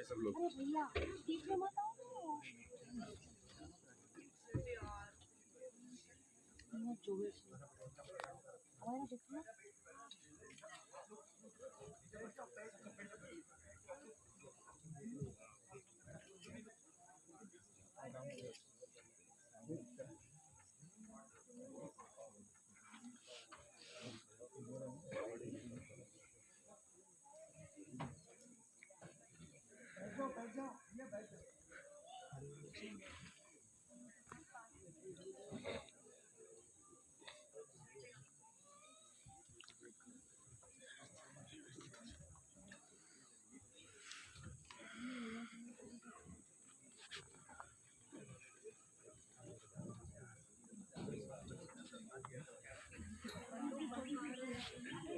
सब लोग। अरे भैया देखने मत आओ। चौबीस हमारे देखना।